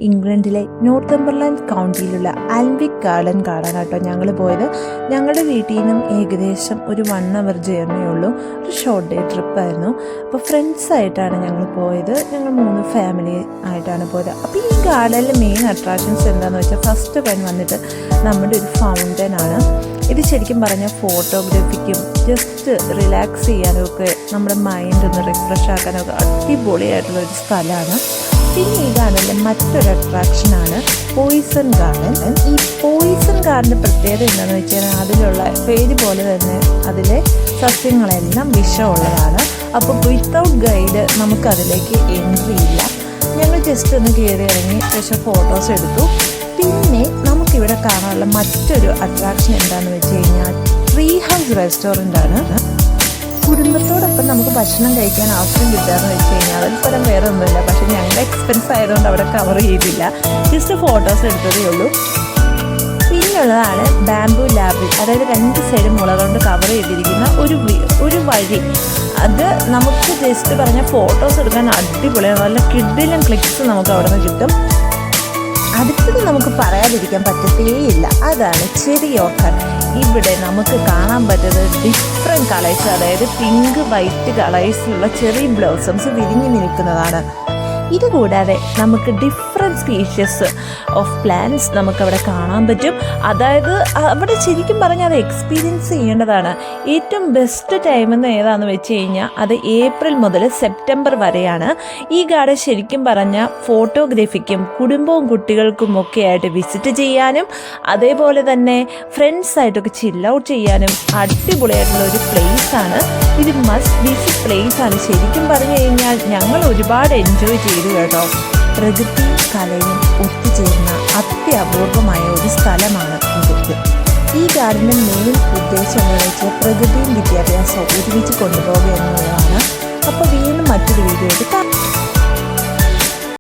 ഇംഗ്ലണ്ടിലെ Northumberland കൗണ്ടിയിലുള്ള ആൽൻവിക് garden കാണാനാട്ടോ ഞങ്ങൾ പോയത്. ഞങ്ങളുടെ വീട്ടിൽ നിന്നും ഏകദേശം ഒരു 1 hour ജേർണിയേ ഉള്ളൂ. ഒരു ഷോർട്ട് ഡേ ട്രിപ്പായിരുന്നു. അപ്പോൾ ഫ്രണ്ട്സായിട്ടാണ് ഞങ്ങൾ പോയത്. ഞങ്ങൾ 3 ഫാമിലി ആയിട്ടാണ് പോയത്. അപ്പോൾ ഈ ഗാർഡനിലെ മെയിൻ അട്രാക്ഷൻസ് എന്താണെന്ന് വെച്ചാൽ ഫസ്റ്റ് വന്നിട്ട് നമ്മുടെ ഒരു ഫൗണ്ടൻ ആണ്. ഇത് ശരിക്കും പറഞ്ഞാൽ ഫോട്ടോഗ്രാഫിക്കും ജസ്റ്റ് റിലാക്സ് ചെയ്യാനും ഒക്കെ നമ്മുടെ മൈൻഡ് ഒന്ന് റിഫ്രഷ് ആക്കാനൊക്കെ അടിപൊളിയായിട്ടുള്ളൊരു സ്ഥലമാണ്. പിന്നെ ഈ ഗാർഡനിലെ മറ്റൊരു അട്രാക്ഷനാണ് പോയിസൺ ഗാർഡൻ. ഈ പോയിസൺ ഗാർഡൻ്റെ പ്രത്യേകത എന്താണെന്ന് വെച്ചാൽ അതിലുള്ള പേര് പോലെ തന്നെ അതിലെ സസ്യങ്ങളെല്ലാം വിഷമുള്ളതാണ്. അപ്പോൾ വിത്തൗട്ട് ഗൈഡ് നമുക്കതിലേക്ക് എൻട്രി ഇല്ല. ഞങ്ങൾ ജസ്റ്റ് ഒന്ന് കയറി ഇറങ്ങി പക്ഷേ ഫോട്ടോസ് എടുത്തു. പിന്നെ നമുക്കിവിടെ കാണാനുള്ള മറ്റൊരു അട്രാക്ഷൻ എന്താണെന്ന് വെച്ച് കഴിഞ്ഞാൽ ട്രീ ഹൗസ് റെസ്റ്റോറൻ്റ് ആണ്. കുടുംബത്തോടൊപ്പം നമുക്ക് ഭക്ഷണം കഴിക്കാൻ അവസരം കിട്ടുകയെന്ന് വെച്ച് കഴിഞ്ഞാൽ അതിൽ പരം വേറെ ഒന്നുമില്ല. പക്ഷേ ഞങ്ങളുടെ എക്സ്പെൻസ് ആയതുകൊണ്ട് അവിടെ കവർ ചെയ്തില്ല. ജസ്റ്റ് ഫോട്ടോസ് എടുത്തതേ ഉള്ളൂ. പിന്നുള്ളതാണ് ബാംബു ലാബിൽ, അതായത് 2 സൈഡും മുള കൊണ്ട് കവർ ചെയ്തിരിക്കുന്ന ഒരു വഴി. അത് നമുക്ക് ജസ്റ്റ് പറഞ്ഞാൽ ഫോട്ടോസ് എടുക്കാൻ അടിപൊളിയാണ്. നല്ല കിഡിലും ക്ലിക്സ് നമുക്ക് അവിടെ നിന്ന് കിട്ടും. അടുത്തത് നമുക്ക് പറയാതിരിക്കാൻ പറ്റത്തേയില്ല, അതാണ് ചെറി ഓർക്കിഡ്. ഇവിടെ നമുക്ക് കാണാൻ പറ്റുന്നത് ഡിഫറെൻറ്റ് കളേഴ്സ്, അതായത് പിങ്ക് വൈറ്റ് കളേഴ്സിലുള്ള ചെറി ബ്ലോസംസ് വിരിഞ്ഞു നിൽക്കുന്നതാണ്. ഇതുകൂടാതെ നമുക്ക് ഡിഫറെൻറ്റ് സ്പീഷ്യസ് ഓഫ് പ്ലാന്റ്സ് നമുക്കവിടെ കാണാൻ പറ്റും. അതായത് അവിടെ ശരിക്കും പറഞ്ഞാൽ അത് എക്സ്പീരിയൻസ് ചെയ്യേണ്ടതാണ്. ഏറ്റവും ബെസ്റ്റ് ടൈം എന്ന് ഏതാണെന്ന് വെച്ച് കഴിഞ്ഞാൽ അത് ഏപ്രിൽ മുതൽ സെപ്റ്റംബർ വരെയാണ്. ഈ ഗാർഡൻ ശരിക്കും പറഞ്ഞാൽ ഫോട്ടോഗ്രാഫിക്കും കുടുംബവും കുട്ടികൾക്കും ഒക്കെ ആയിട്ട് വിസിറ്റ് ചെയ്യാനും അതേപോലെ തന്നെ ഫ്രണ്ട്സായിട്ടൊക്കെ ചിൽ ഔട്ട് ചെയ്യാനും അടിപൊളിയായിട്ടുള്ള ഒരു പ്ലേസാണ്. ഇത് മസ്റ്റ് വിസിറ്റ് പ്ലേസാണ്. ശരിക്കും പറഞ്ഞു കഴിഞ്ഞാൽ ഞങ്ങൾ ഒരുപാട് എൻജോയ് ചെയ്തു കേട്ടോ. പ്രകൃതിയും കലയും ഒത്തുചേർന്ന അത്യപൂർവമായ ഒരു സ്ഥലമാണ് ഇത്. ഈ ഗാർഡൻ്റെ മെയിൻ ഉദ്ദേശം എന്ന് വെച്ചാൽ പ്രകൃതിയും വിദ്യാഭ്യാസവും ഒരുമിച്ച് കൊണ്ടുപോകുക എന്നുള്ളതാണ്. അപ്പോൾ വീണ്ടും മറ്റൊരു വീഡിയോ